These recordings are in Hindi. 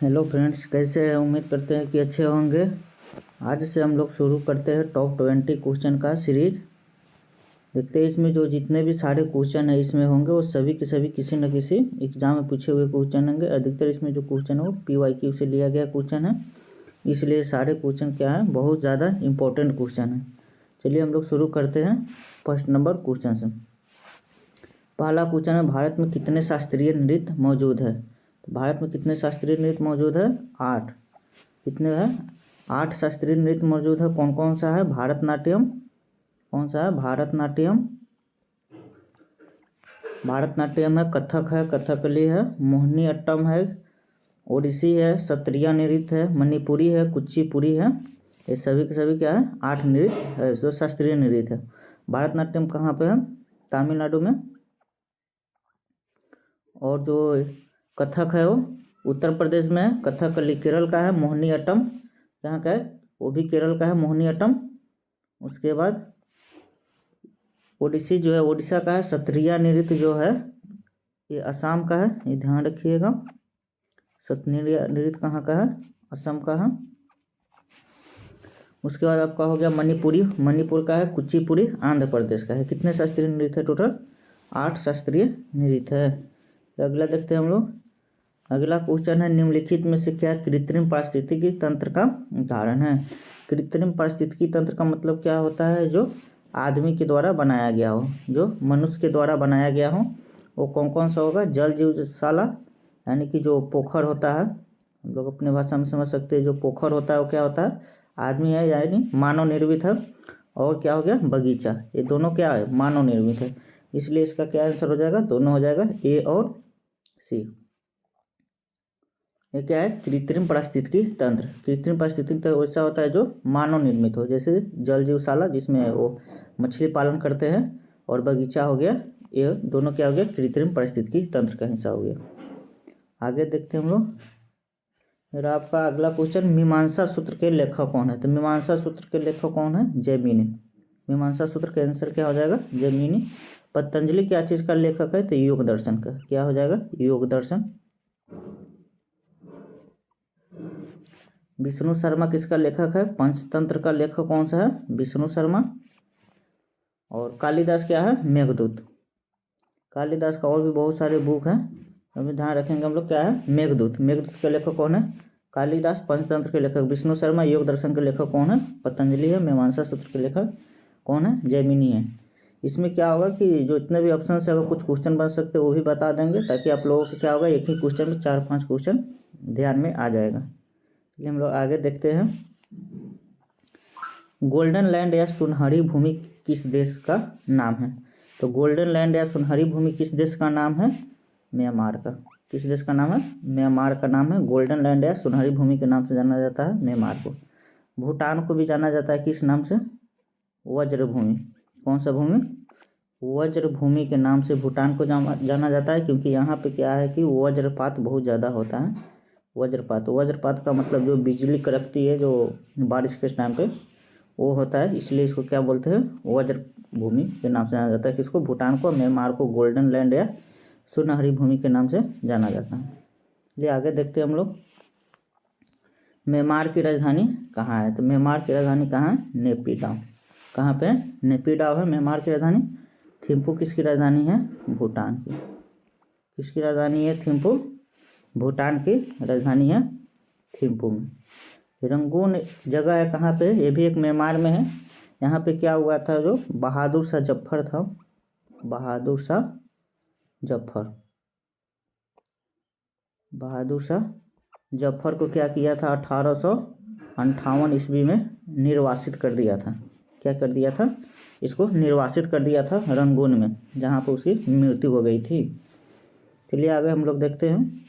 हेलो फ्रेंड्स, कैसे हैं? उम्मीद करते हैं कि अच्छे होंगे। आज से हम लोग शुरू करते हैं टॉप 20 क्वेश्चन का सीरीज। देखते हैं इसमें जो जितने भी सारे क्वेश्चन है इसमें होंगे वो सभी के सभी किसी न किसी एग्जाम में पूछे हुए क्वेश्चन होंगे। अधिकतर इसमें जो क्वेश्चन है वो PYQ से लिया गया क्वेश्चन है, इसलिए सारे क्वेश्चन क्या है, बहुत ज़्यादा इंपॉर्टेंट क्वेश्चन है। चलिए हम लोग शुरू करते हैं फर्स्ट नंबर क्वेश्चन से। पहला क्वेश्चन है, भारत में कितने शास्त्रीय नृत्य मौजूद है? भारत में कितने शास्त्रीय नृत्य मौजूद है? 8। कितने है? 8 शास्त्रीय नृत्य मौजूद है। कौन कौन सा है? भारतनाट्यम। कौन सा है? भारतनाट्यम। भारतनाट्यम है, कथक है, कथकली है, मोहिनी अट्टम है, ओडिसी है, सत्रिया नृत्य है, मणिपुरी है, कुचिपुड़ी है। ये सभी के सभी क्या है? 8 नृत्य है, जो शास्त्रीय नृत्य है। भारतनाट्यम कहाँ पे है? तमिलनाडु में। और जो कथक है वो उत्तर प्रदेश में है। कथकली केरल का है। मोहिनी अट्टम कहाँ का है? वो भी केरल का है, मोहिनी अट्टम। उसके बाद ओडिसी जो है ओडिशा का है। सत्रिया नृत्य जो है ये असम का है, ये ध्यान रखिएगा। सत्रिया नृत्य कहाँ का है? असम का है। उसके बाद आपका हो गया मणिपुरी, मणिपुर का है। कुचिपुड़ी आंध्र प्रदेश का है। कितने शास्त्रीय नृत्य है टोटल? 8 शास्त्रीय नृत्य है। अगला देखते हैं हम लोग। अगला क्वेश्चन है, निम्नलिखित में से क्या कृत्रिम पारिस्थितिकी तंत्र का उदाहरण है? कृत्रिम पारिस्थितिकी तंत्र का मतलब क्या होता है? जो आदमी के द्वारा बनाया गया हो, जो मनुष्य के द्वारा बनाया गया हो। वो कौन कौन सा होगा? जल जीवशाला, यानी कि जो पोखर होता है, हम लोग अपने भाषा में समझ सकते हैं। जो पोखर होता है वो क्या होता है? आदमी है, यानी मानव निर्मित है। और क्या हो गया? बगीचा। ये दोनों क्या है? मानव निर्मित है। इसलिए इसका क्या आंसर हो जाएगा? दोनों हो जाएगा, A और C। ये क्या है? कृत्रिम पारिस्थितिकी तंत्र। कृत्रिम पारिस्थितिकी तंत्र वैसा होता है जो मानव निर्मित हो, जैसे जल जीवशाला जिसमें वो मछली पालन करते हैं, और बगीचा हो गया। ये दोनों क्या हो गया? कृत्रिम पारिस्थितिकी तंत्र का हिस्सा हो गया। आगे देखते हैं हम लोग। फिर आपका अगला क्वेश्चन, मीमांसा सूत्र के लेखक कौन है? तो मीमांसा सूत्र के लेखक कौन है? जैमिनी। मीमांसा सूत्र का आंसर क्या हो जाएगा? जैमिनी। पतंजलि क्या चीज का लेखक है? तो योग दर्शन का। क्या हो जाएगा? योग दर्शन। विष्णु शर्मा किसका लेखक है? पंचतंत्र का लेखक कौन सा है? विष्णु शर्मा। और कालिदास क्या है? मेघदूत। कालिदास का और भी बहुत सारे बुक हैं, अभी ध्यान रखेंगे हम लोग। क्या है? मेघदूत। मेघदूत के लेखक कौन है? कालिदास। पंचतंत्र के लेखक विष्णु शर्मा। योग दर्शन के लेखक कौन है? पतंजलि है। मीमांसा सूत्र के लेखक कौन है? जैमिनी है। इसमें क्या होगा कि जो इतने भी ऑप्शन से अगर कुछ क्वेश्चन बन सकते हैं वो भी बता देंगे, ताकि आप लोगों को क्या होगा, एक ही क्वेश्चन में 4-5 क्वेश्चन ध्यान में आ जाएगा। चलिए हम लोग आगे देखते हैं। गोल्डन लैंड या सुनहरी भूमि किस देश का नाम है? तो गोल्डन लैंड या सुनहरी भूमि किस देश का नाम है? म्यांमार का। किस देश का नाम है? म्यांमार का नाम है। गोल्डन लैंड या सुनहरी भूमि के नाम से जाना जाता है म्यांमार को। भूटान को भी जाना जाता है किस नाम से? वज्र भूमि। कौन सा भूमि? वज्र भूमि के नाम से भूटान को जाना जाता है, क्योंकि यहाँ पे क्या है कि वज्रपात बहुत ज़्यादा होता है। वज्रपात, वज्रपात का मतलब जो बिजली कड़कती है जो बारिश के टाइम पे, वो होता है। इसलिए इसको क्या बोलते हैं? वज्र भूमि के नाम से जाना जाता है। किसको? भूटान को। म्यांमार को गोल्डन लैंड या सुनहरी भूमि के नाम से जाना जाता है। चलिए आगे देखते हैं हम लोग। म्यांमार की राजधानी कहाँ है? तो म्यांमार की राजधानी कहाँ है? नेपिडाव। कहाँ पे? नेपिडाव है म्यांमार की राजधानी। थिम्पू किसकी राजधानी है? भूटान की। किसकी राजधानी है? थिम्पू भूटान की राजधानी है थिम्पू में। रंगून जगह है कहाँ पे? ये भी एक म्यांमार में है। यहाँ पे क्या हुआ था? जो बहादुर शाह जफर था, बहादुर शाह जफर, बहादुर शाह जफर को क्या किया था? 1858 ईस्वी में निर्वासित कर दिया था। क्या कर दिया था? इसको निर्वासित कर दिया था रंगून में, जहाँ पर उसकी मृत्यु हो गई थी। चलिए आगे हम लोग देखते हैं।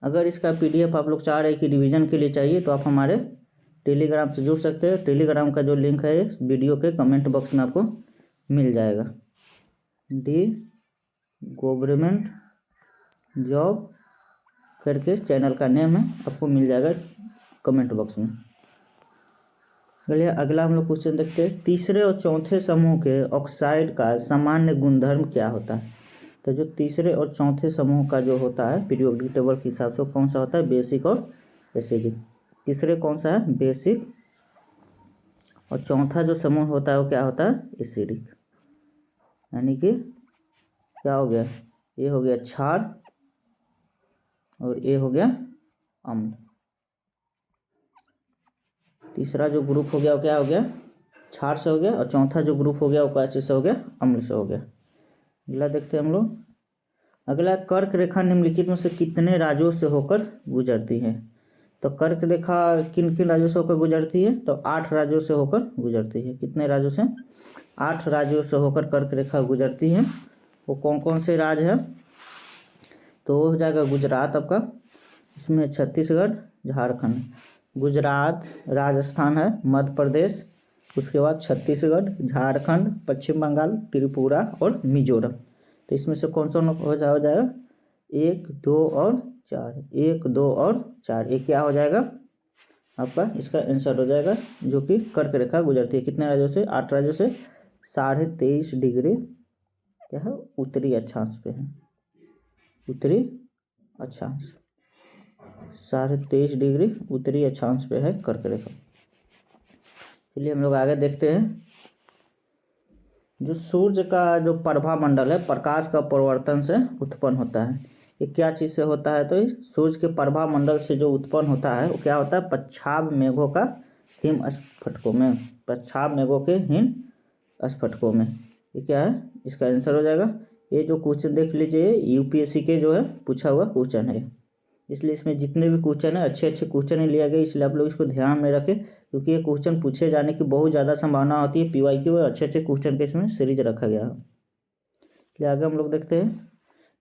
अगर इसका PDF आप लोग चाह रहे हैं कि रिवीजन के लिए चाहिए, तो आप हमारे टेलीग्राम से जुड़ सकते हैं। टेलीग्राम का जो लिंक है वीडियो के कमेंट बॉक्स में आपको मिल जाएगा। दी गवर्नमेंट जॉब करके चैनल का नेम है, आपको मिल जाएगा कमेंट बॉक्स में। चलिए अगला हम लोग क्वेश्चन देखते हैं। तीसरे और चौथे समूह के ऑक्साइड का सामान्य गुणधर्म क्या होता है? तो जो तीसरे और चौथे समूह का जो होता है पीरियोडिक टेबल के हिसाब से कौन सा होता है, बेसिक और एसिडिक। तीसरे कौन सा है, बेसिक, और चौथा जो समूह होता है वो क्या होता है, एसिडिक। यानी कि क्या हो गया, ये हो गया क्षार और ये हो गया अम्ल। तीसरा जो ग्रुप हो गया वो क्या हो गया, क्षार से हो गया, और चौथा जो ग्रुप हो गया वो क्या चीज से हो गया, अम्ल से हो गया। अगला देखते हैं हम लोग। अगला, कर्क रेखा निम्नलिखित में से कितने राज्यों से होकर गुजरती है। तो कर्क रेखा किन किन राज्यों से होकर गुजरती है, तो 8 राज्यों से होकर गुजरती है। कितने राज्यों से, 8 राज्यों से होकर कर्क रेखा गुजरती है। वो कौन कौन से राज्य है, तो हो जाएगा गुजरात आपका, इसमें छत्तीसगढ़, झारखंड, गुजरात, राजस्थान है, मध्य प्रदेश, उसके बाद छत्तीसगढ़, झारखंड, पश्चिम बंगाल, त्रिपुरा और मिजोरम। तो इसमें से कौन सा हो जाएगा, 1, 2 और 4, 1, 2 और 4, ये क्या हो जाएगा आपका, इसका आंसर हो जाएगा, जो कि कर्क रेखा गुजरती है। कितने राज्यों से, 8 राज्यों से। 23.5 डिग्री क्या है, उत्तरी अक्षांश पे है, उत्तरी अक्षांश, 23.5 डिग्री उत्तरी अक्षांश पे है कर्क रेखा। चलिए हम लोग आगे देखते हैं। जो सूर्य का जो प्रभा मंडल है, प्रकाश का परिवर्तन से उत्पन्न होता है, ये क्या चीज़ से होता है, तो सूर्य के प्रभा मंडल से जो उत्पन्न होता है वो क्या होता है, पच्छाद मेघों का हिम स्फटिकों में, पच्छाद मेघों के हिम स्फटिकों में। ये क्या है, इसका आंसर हो जाएगा। ये जो क्वेश्चन देख लीजिए, यूपीएससी के जो है पूछा हुआ क्वेश्चन है, इसलिए इसमें जितने भी क्वेश्चन है अच्छे अच्छे क्वेश्चन ही लिया गया, इसलिए आप लोग इसको ध्यान में रखें, क्योंकि ये क्वेश्चन पूछे जाने की बहुत ज़्यादा संभावना होती है। पीवाईक्यू और अच्छे अच्छे क्वेश्चन के इसमें सीरीज रखा गया है। इसलिए आगे हम लोग देखते हैं।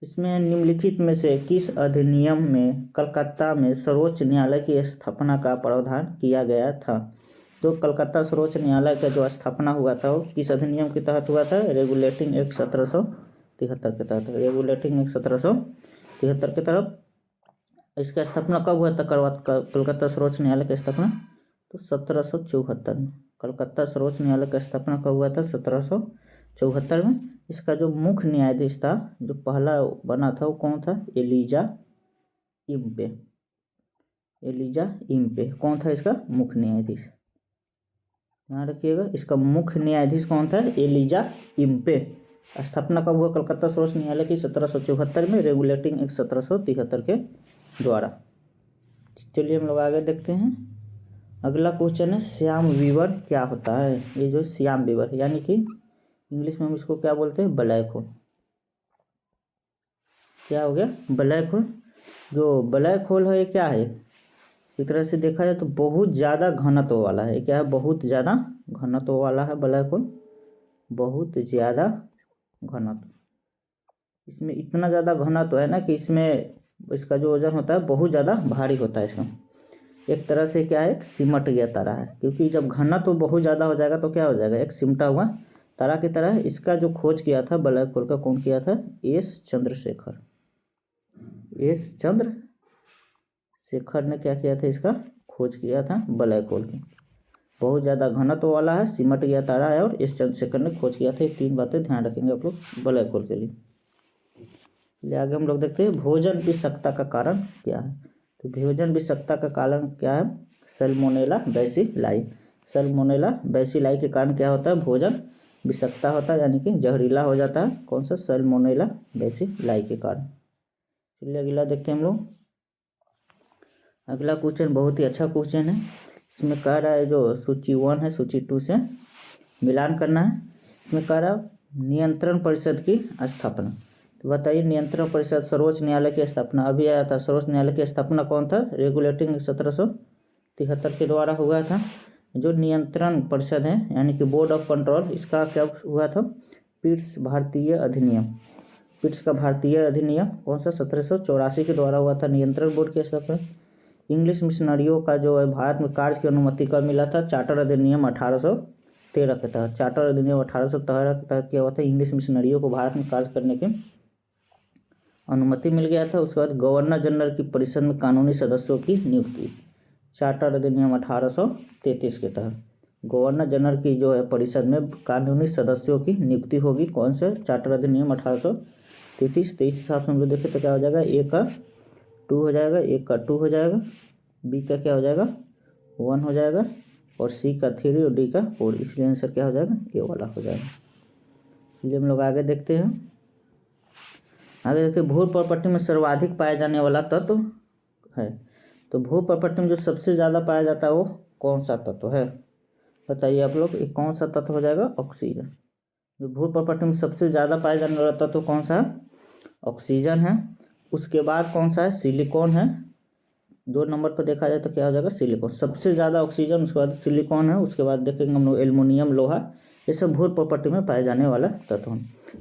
इसमें निम्नलिखित में से किस अधिनियम में कलकत्ता में सर्वोच्च न्यायालय की स्थापना का प्रावधान किया गया था। तो कलकत्ता सर्वोच्च न्यायालय का जो स्थापना हुआ था वो किस अधिनियम के तहत हुआ था, रेगुलेटिंग एक्ट 1773 के तहत, रेगुलेटिंग एक्ट 1773 के तरफ। इसका स्थापना कब हुआ था, कलकत्ता सर्वोच्च न्यायालय की स्थापना, तो 1774 में। कलकत्ता सर्वोच्च न्यायालय का स्थापना कब हुआ था, 1774 में। इसका जो मुख्य न्यायाधीश था, जो पहला बना था, वो कौन था, एलिजा इम्पे। एलिजा इम्पे कौन था इसका मुख्य न्यायाधीश, ध्यान रखिएगा, इसका मुख्य न्यायाधीश कौन था, एलिजा इम्पे। स्थापना कब हुआ कलकत्ता सर्वोच्च न्यायालय की, 1774 में, रेगुलेटिंग एक्ट 1773 के द्वारा। चलिए हम लोग आगे देखते हैं। अगला क्वेश्चन है, श्याम वीवर क्या होता है। ये जो श्याम वीवर यानी कि इंग्लिश में हम इसको क्या बोलते हैं, ब्लैक होल। क्या हो गया, ब्लैक होल। जो ब्लैक होल है ये क्या है, एक तरह से देखा जाए तो बहुत ज़्यादा घनत्व वाला है। क्या है, बहुत ज़्यादा घनत्व वाला है ब्लैक होल, बहुत ज़्यादा घनत्व। इसमें इतना ज़्यादा घनत्व है ना कि इसमें इसका जो वजन होता है बहुत ज़्यादा भारी होता है। इसका एक तरह से क्या है, एक सिमट गया तारा है, क्योंकि जब घनत्व बहुत ज़्यादा हो जाएगा तो क्या हो जाएगा, एक सिमटा हुआ तारा की तरह है। इसका जो खोज किया था ब्लैक होल का, कौन किया था, एस चंद्रशेखर ने क्या किया था, इसका खोज किया था ब्लैक होल की। बहुत ज़्यादा घनत्व वाला है, सिमट गया तारा है, और एस चंद्रशेखर ने खोज किया था। ये 3 बातें ध्यान रखेंगे आप लोग ब्लैक होल के लिए। चलिए आगे हम लोग देखते हैं, भोजन विषाक्तता का कारण क्या है। तो भोजन विषाक्तता का कारण क्या है, सैल्मोनेला बैसिलाई। सैल्मोनेला बैसिलाई के कारण क्या होता है, भोजन विषाक्तता होता है, यानी कि जहरीला हो जाता है। कौन सा, सैल्मोनेला बैसिलाई के कारण। चलिए अगला देखते हैं हम लोग। अगला क्वेश्चन बहुत ही अच्छा क्वेश्चन है। इसमें कह रहा है, जो सूची 1 है सूची 2 से मिलान करना है। इसमें कह रहा है नियंत्रण परिषद की स्थापना। तो बताइए, नियंत्रण परिषद सर्वोच्च न्यायालय की स्थापना अभी आया था, सर्वोच्च न्यायालय की स्थापना कौन था, रेगुलेटिंग 1773 के द्वारा हुआ था। जो नियंत्रण परिषद है यानी कि बोर्ड ऑफ कंट्रोल, इसका क्या हुआ था, पिट्स भारतीय अधिनियम। पिट्स का भारतीय अधिनियम कौन सा, 1784 के द्वारा हुआ था नियंत्रण बोर्ड की स्थापना। इंग्लिश मिशनरियों का जो है भारत में कार्य की अनुमति कब मिला था, चार्टर अधिनियम 1813 के तहत। चार्टर अधिनियम 1813 के तहत क्या हुआ था, इंग्लिश मिशनरियों को भारत में कार्य करने की अनुमति मिल गया था। उसके बाद गवर्नर जनरल की परिषद में कानूनी सदस्यों की नियुक्ति, चार्टर अधिनियम 1833 के तहत गवर्नर जनरल की जो है परिषद में कानूनी सदस्यों की नियुक्ति होगी। कौन से, चार्टर अधिनियम 33, तो इस हिसाब से हम लोग देखें तो क्या हो जाएगा, ए का 2 हो जाएगा, ए का 2 हो जाएगा, बी का क्या हो जाएगा 1 हो जाएगा, और सी का 3 और डी का 4, इसलिए आंसर क्या हो जाएगा ए वाला हो जाएगा। चलिए हम लोग आगे देखते हैं। आगे देखते हैं भू प्रॉपर्टी में सर्वाधिक पाया जाने वाला तत्व है। तो भू प्रॉपर्टी में जो सबसे ज़्यादा पाया जाता है वो कौन सा तत्व है, बताइए आप लोग। ये कौन सा तत्व हो जाएगा, ऑक्सीजन। जो भू प्रॉपर्टी में सबसे ज़्यादा पाया जाने वाला तत्व कौन सा है, ऑक्सीजन है। उसके बाद कौन सा है, सिलिकॉन है। 2 नंबर पर देखा जाए तो क्या हो जाएगा, सिलिकॉन। सबसे ज़्यादा ऑक्सीजन, उसके बाद सिलिकॉन है, उसके बाद देखेंगे हम लोग एल्युमिनियम, लोहा। ये सब भू प्रॉपर्टी में पाए जाने वाला तत्व है।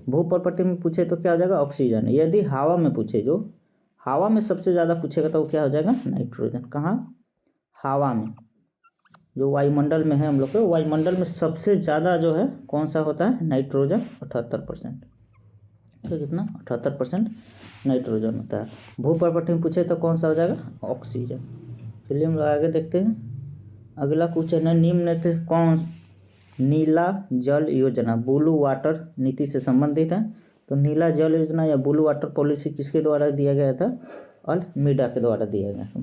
भू प्रॉपर्टी में पूछे तो क्या हो जाएगा, ऑक्सीजन। यदि हवा में पूछे, जो हवा में सबसे ज़्यादा पूछेगा तो वो क्या हो जाएगा, नाइट्रोजन। कहाँ, हवा में, जो वायुमंडल में है हम लोग के, वायुमंडल में सबसे ज़्यादा जो है कौन सा होता है, नाइट्रोजन, 78%। तो कितना, 78% नाइट्रोजन होता है। भू प्रॉपर्टी में पूछे तो कौन सा हो जाएगा, ऑक्सीजन। चलिए हम लोग आगे देखते हैं। अगला क्वेश्चन है, निम्न से कौन नीला जल योजना ब्लू वाटर नीति से संबंधित है। तो नीला जल योजना या ब्लू वाटर पॉलिसी किसके द्वारा दिया गया था, अल्मीडा के द्वारा दिया गया था।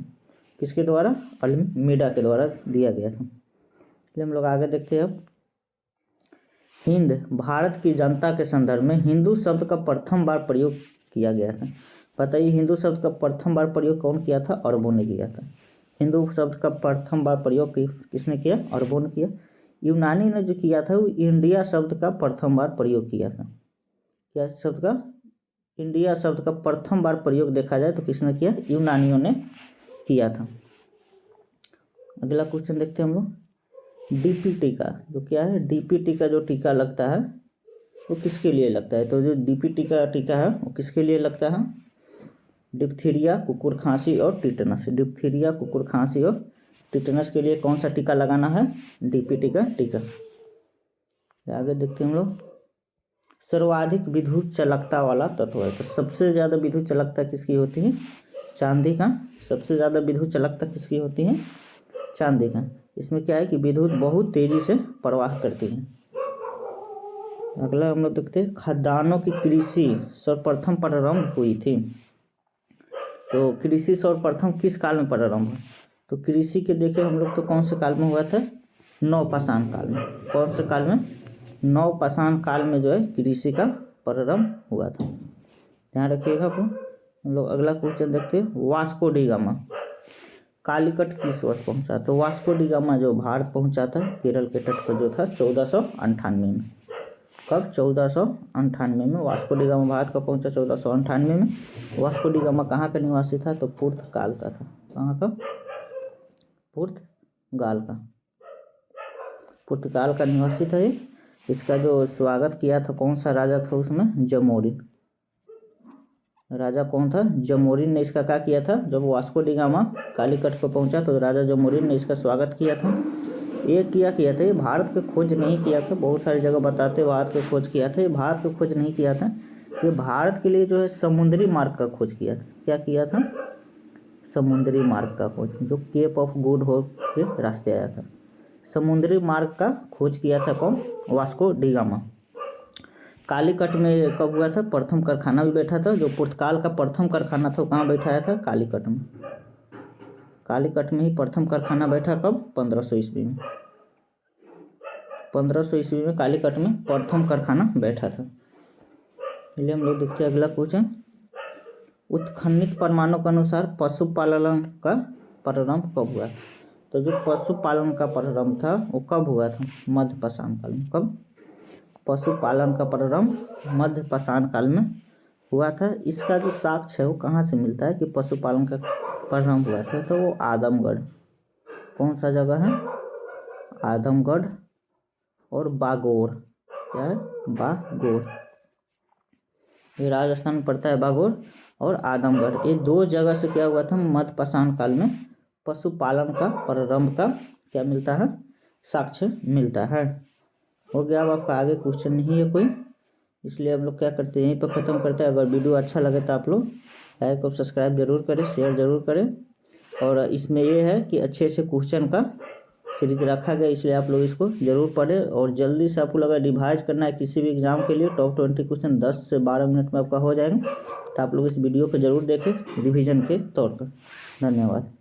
किसके द्वारा, अल्मीडा के द्वारा दिया गया था। चलिए हम लोग आगे देखते हैं अब। हिंद भारत की जनता के संदर्भ में हिंदू शब्द का प्रथम बार प्रयोग किया गया था। बताइए हिंदू शब्द का प्रथम बार प्रयोग कौन किया था, अरबों ने किया था। हिंदू शब्द का प्रथम बार प्रयोग किसने किया, अरबों ने किया। यूनानी ने जो किया था वो इंडिया शब्द का प्रथम बार प्रयोग किया था। क्या शब्द का, इंडिया शब्द का प्रथम बार प्रयोग देखा जाए तो किसने किया, यूनानियों ने किया था। अगला क्वेश्चन देखते हैं हम लोग। डीपी टीका, जो क्या है, डीपी टीका जो टीका लगता है वो किसके लिए लगता है। तो जो डीपी टीका है वो किसके लिए लगता है, डिप्थीरिया, कुकुर खांसी और टिटनस। डिप्थीरिया, कुकुर खांसी और टिटनस के लिए कौन सा टीका लगाना है, डीपी टीका। आगे देखते हैं हम लोग। सर्वाधिक विद्युत चालकता वाला तत्व है। तो सबसे ज़्यादा विद्युत चालकता किसकी होती है, चांदी का। सबसे ज़्यादा विद्युत चालकता किसकी होती है, चांदी का। इसमें क्या है कि विद्युत बहुत तेजी से प्रवाह करती है। अगला हम लोग देखते हैं, खदानों की कृषि सर्वप्रथम प्रारंभ हुई थी। तो कृषि सर्वप्रथम किस काल में प्रारंभ हुआ, तो कृषि के देखे हम लोग तो कौन से काल में हुआ था, नवपाषाण काल में। कौन से काल में, नवपाषाण काल में जो है कृषि का प्रारंभ हुआ था। ध्यान रखिएगा आप। हम लोग अगला क्वेश्चन देखते हैं। वास्को डी गामा कालीकट किस वर्ष पहुंचा। तो वास्को डी गामा जो भारत पहुंचा था केरल के तट पर जो था 1498 में। कब, 1498 में वास्को डी गामा भारत का पहुंचा 1498 में। वास्को डी गामा कहाँ का निवासी था, तो पुर्तगाल का था। कहाँ का, पुर्तगाल का, पुर्तगाल का निवासी था ये। इसका जो स्वागत किया था कौन सा राजा था उसमें, जमोरिन। राजा कौन था, जमोरिन ने इसका क्या किया था। जब वास्को डी गामा कालीकट पर पहुंचा तो राजा जमोरिन ने इसका स्वागत किया था। ये किया था, ये भारत की खोज नहीं किया था। बहुत सारी जगह बताते भारत की खोज किया था, ये भारत की खोज नहीं किया था। ये भारत के लिए जो है समुद्री मार्ग का खोज किया था। क्या किया था, समुद्री मार्ग का खोज, जो केप ऑफ गुड होप के रास्ते आया था। समुद्री मार्ग का खोज किया था कौन, वास्को डी गामा। कालीकट में कब हुआ था, प्रथम कारखाना भी बैठा था। जो पुर्तगाल का प्रथम कारखाना था वो कहाँ बैठाया था, कालीकट में। कालीकट में ही प्रथम कारखाना बैठा, कब, 1500 ईस्वी में। 1500 ईस्वी में कालीकट में प्रथम कारखाना बैठा था। इसलिए हम लोग देखते हैं अगला क्वेश्चन। उत्खनित प्रमाणों के अनुसार पशुपालन का प्रारंभ कब हुआ। तो जो पशुपालन का प्रारंभ था वो कब हुआ था, मध्यपाषाण काल में। कब, पशुपालन का प्रारंभ मध्यपाषाण काल में हुआ था। इसका जो साक्ष्य है वो कहाँ से मिलता है कि पशुपालन का प्रारंभ हुआ था, तो वो आदमगढ़। कौन सा जगह है, आदमगढ़ और बागोर। क्या है, बागोर। ये राजस्थान में पड़ता है, बागोर और आदमगढ़। ये 2 जगह से क्या हुआ था, मध्यपाषाण काल में पशुपालन का प्रारंभ का क्या मिलता है, साक्ष्य मिलता है। हो गया। अब आपका आगे क्वेश्चन नहीं है कोई, इसलिए हम लोग क्या करते हैं, यहीं पर ख़त्म करते हैं। अगर वीडियो अच्छा लगे तो आप लोग लाइक और सब्सक्राइब जरूर करें, शेयर जरूर करें। और इसमें ये है कि अच्छे क्वेश्चन का सीरीज रखा गया, इसलिए आप लोग इसको जरूर पढ़ें। और जल्दी से आपको अगर रिवाइज करना है किसी भी एग्जाम के लिए, टॉप 20 क्वेश्चन 10 से 12 मिनट में आपका हो जाएगा। तो आप लोग इस वीडियो को जरूर देखें रिवीजन के तौर पर। धन्यवाद।